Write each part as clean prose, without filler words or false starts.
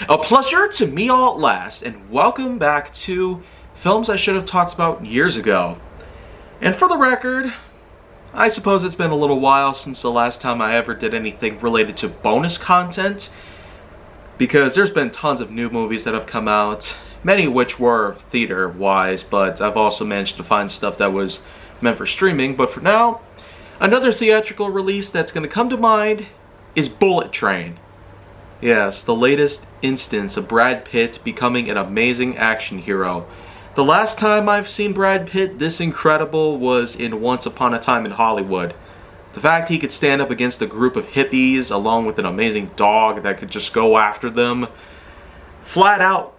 A pleasure to me all at last, and welcome back to films I should have talked about years ago. And for the record, I suppose it's been a little while since the last time I ever did anything related to bonus content, because there's been tons of new movies that have come out, many of which were theater-wise, but I've also managed to find stuff that was meant for streaming. But for now, another theatrical release that's going to come to mind is Bullet Train. Yes, the latest instance of Brad Pitt becoming an amazing action hero. The last time I've seen Brad Pitt this incredible was in Once Upon a Time in Hollywood. The fact he could stand up against a group of hippies along with an amazing dog that could just go after them, flat out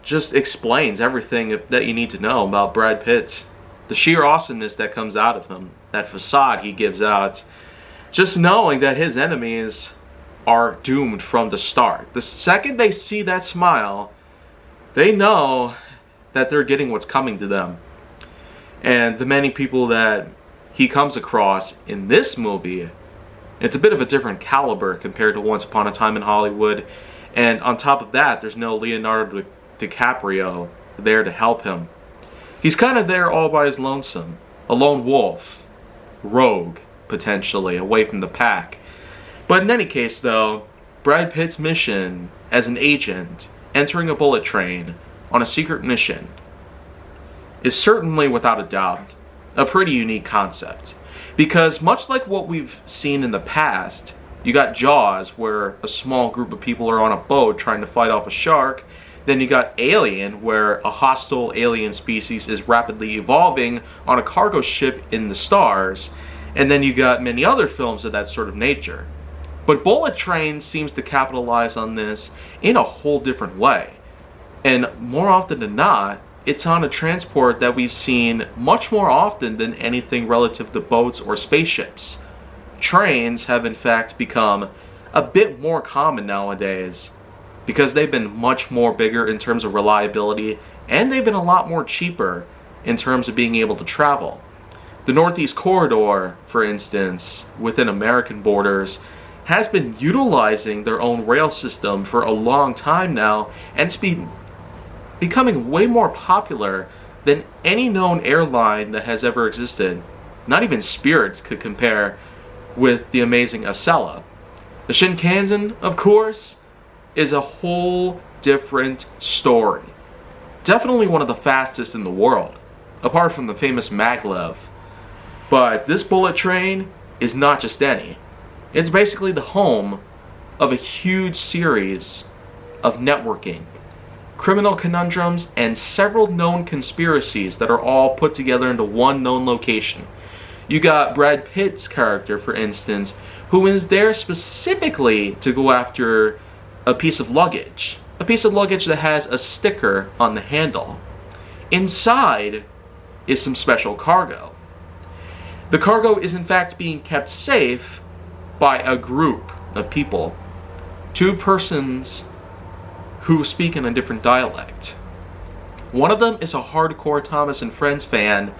just explains everything that you need to know about Brad Pitt. The sheer awesomeness that comes out of him, that facade he gives out, just knowing that his enemies are doomed from the start. The second they see that smile, they know that they're getting what's coming to them. And the many people that he comes across in this movie, it's a bit of a different caliber compared to Once Upon a Time in Hollywood. And on top of that, there's no Leonardo DiCaprio there to help him. He's kind of there all by his lonesome. A lone wolf. Rogue, potentially, away from the pack. But in any case, though, Brad Pitt's mission as an agent entering a bullet train on a secret mission is certainly, without a doubt, a pretty unique concept. Because much like what we've seen in the past, you got Jaws, where a small group of people are on a boat trying to fight off a shark. Then you got Alien, where a hostile alien species is rapidly evolving on a cargo ship in the stars. And then you got many other films of that sort of nature. But Bullet Train seems to capitalize on this in a whole different way. And more often than not, it's on a transport that we've seen much more often than anything relative to boats or spaceships. Trains have in fact become a bit more common nowadays because they've been much more bigger in terms of reliability, and they've been a lot more cheaper in terms of being able to travel. The Northeast Corridor, for instance, within American borders, has been utilizing their own rail system for a long time now, and it's becoming way more popular than any known airline that has ever existed. Not even Spirit could compare with the amazing Acela. The Shinkansen, of course, is a whole different story. Definitely one of the fastest in the world, apart from the famous maglev. But this bullet train is not just any. It's basically the home of a huge series of networking, criminal conundrums, and several known conspiracies that are all put together into one known location. You got Brad Pitt's character, for instance, who is there specifically to go after a piece of luggage. A piece of luggage that has a sticker on the handle. Inside is some special cargo. The cargo is in fact being kept safe by a group of people. Two persons who speak in a different dialect. One of them is a hardcore Thomas and Friends fan,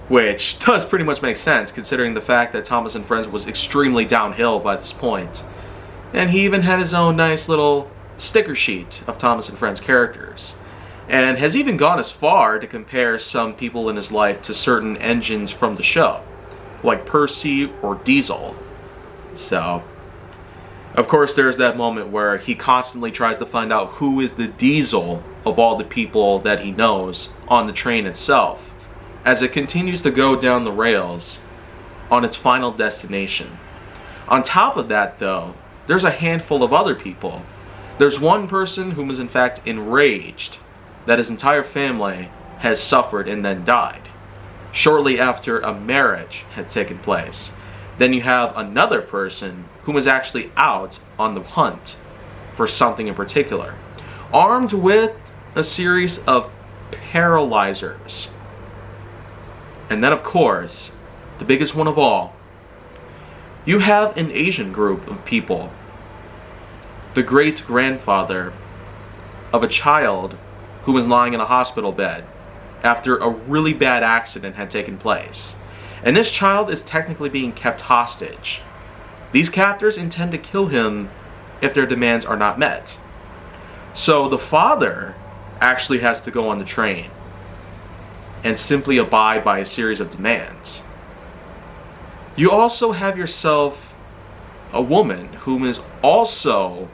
which does pretty much make sense considering the fact that Thomas and Friends was extremely downhill by this point. And he even had his own nice little sticker sheet of Thomas and Friends characters. And has even gone as far to compare some people in his life to certain engines from the show, like Percy or Diesel. So, of course, there's that moment where he constantly tries to find out who is the Diesel of all the people that he knows on the train itself, as it continues to go down the rails on its final destination. On top of that, though, there's a handful of other people. There's one person who is in fact enraged that his entire family has suffered and then died, shortly after a marriage had taken place. Then you have another person who was actually out on the hunt for something in particular, armed with a series of paralyzers. And then, of course, the biggest one of all, you have an Asian group of people, the great-grandfather of a child who was lying in a hospital bed after a really bad accident had taken place. And this child is technically being kept hostage. These captors intend to kill him if their demands are not met. So the father actually has to go on the train and simply abide by a series of demands. You also have yourself a woman whom is also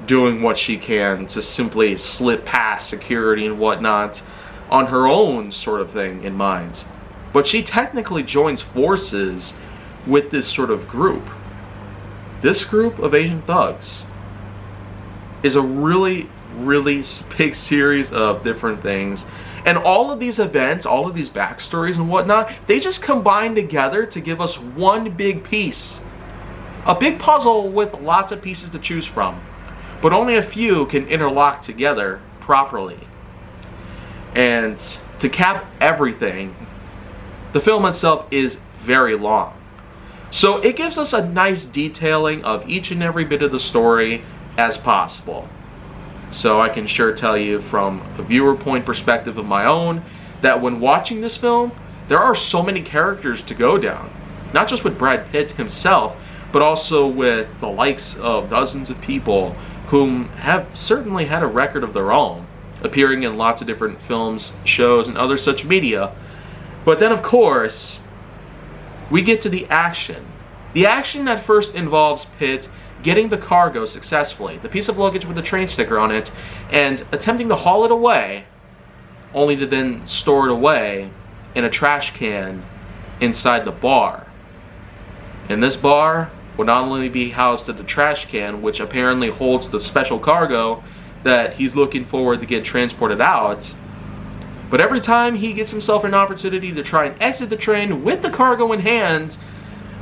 doing what she can to simply slip past security and whatnot on her own sort of thing in mind. But she technically joins forces with this sort of group. This group of Asian thugs is a really big series of different things. And all of these events, all of these backstories and whatnot, they just combine together to give us one big piece. A big puzzle with lots of pieces to choose from. But only a few can interlock together properly. And to cap everything, the film itself is very long. So it gives us a nice detailing of each and every bit of the story as possible. So I can sure tell you from a viewer point perspective of my own that when watching this film, there are so many characters to go down. Not just with Brad Pitt himself, but also with the likes of dozens of people whom have certainly had a record of their own, appearing in lots of different films, shows, and other such media. But then of course, we get to the action. The action that first involves Pitt getting the cargo successfully, the piece of luggage with the train sticker on it, and attempting to haul it away, only to then store it away in a trash can inside the bar. And this bar will not only be housed at the trash can, which apparently holds the special cargo that he's looking forward to get transported out, but every time he gets himself an opportunity to try and exit the train with the cargo in hand,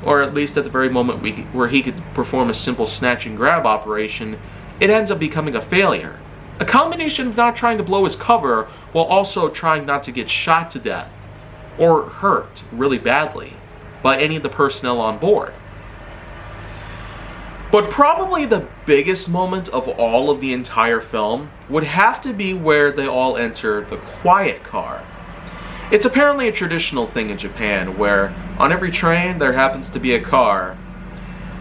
or at least at the very moment where he could perform a simple snatch and grab operation, it ends up becoming a failure. A combination of not trying to blow his cover while also trying not to get shot to death or hurt really badly by any of the personnel on board. But probably the biggest moment of all of the entire film would have to be where they all enter the quiet car. It's apparently a traditional thing in Japan where on every train there happens to be a car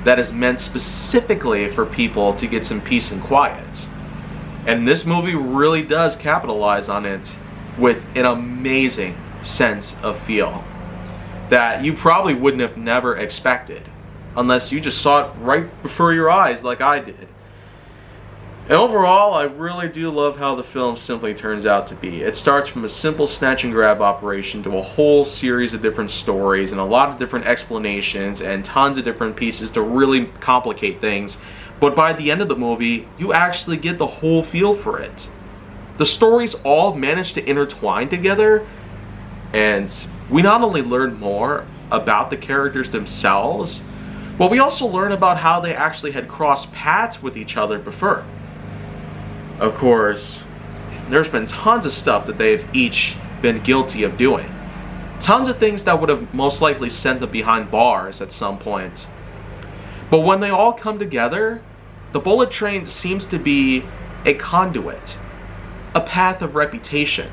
that is meant specifically for people to get some peace and quiet. And this movie really does capitalize on it with an amazing sense of feel that you probably wouldn't have never expected unless you just saw it right before your eyes like I did. And overall, I really do love how the film simply turns out to be. It starts from a simple snatch and grab operation to a whole series of different stories and a lot of different explanations and tons of different pieces to really complicate things. But by the end of the movie, you actually get the whole feel for it. The stories all manage to intertwine together, and we not only learn more about the characters themselves, but we also learn about how they actually had crossed paths with each other before. Of course, there's been tons of stuff that they've each been guilty of doing. Tons of things that would have most likely sent them behind bars at some point. But when they all come together, the bullet train seems to be a conduit, a path of reputation,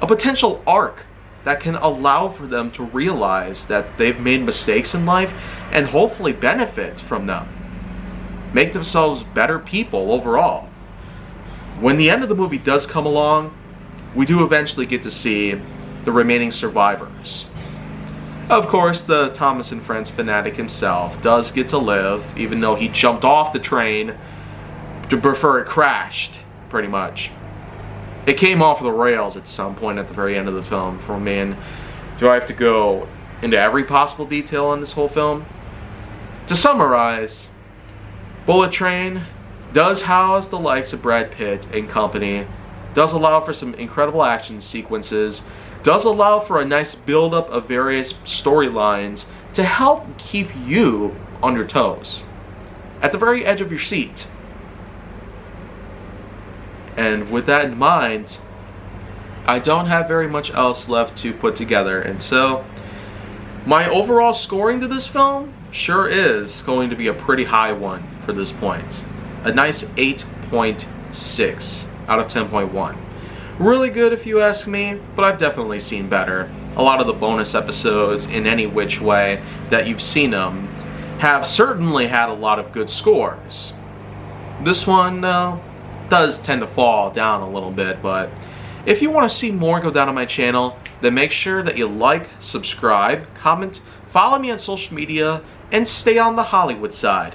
a potential arc that can allow for them to realize that they've made mistakes in life and hopefully benefit from them. Make themselves better people overall. When the end of the movie does come along, we do eventually get to see the remaining survivors. Of course, the Thomas and Friends fanatic himself does get to live, even though he jumped off the train to prefer it crashed, pretty much. It came off the rails at some point at the very end of the film. For me, and do I have to go into every possible detail on this whole film? To summarize, Bullet Train does house the likes of Brad Pitt and company, does allow for some incredible action sequences, does allow for a nice build-up of various storylines to help keep you on your toes, at the very edge of your seat. And with that in mind, I don't have very much else left to put together, and so my overall scoring to this film sure is going to be a pretty high one for this point. A nice 8.6 out of 10.1. Really good if you ask me, but I've definitely seen better. A lot of the bonus episodes, in any which way that you've seen them, have certainly had a lot of good scores. This one, does tend to fall down a little bit. But if you want to see more go down on my channel, then make sure that you like, subscribe, comment, follow me on social media, and stay on the Hollywood side.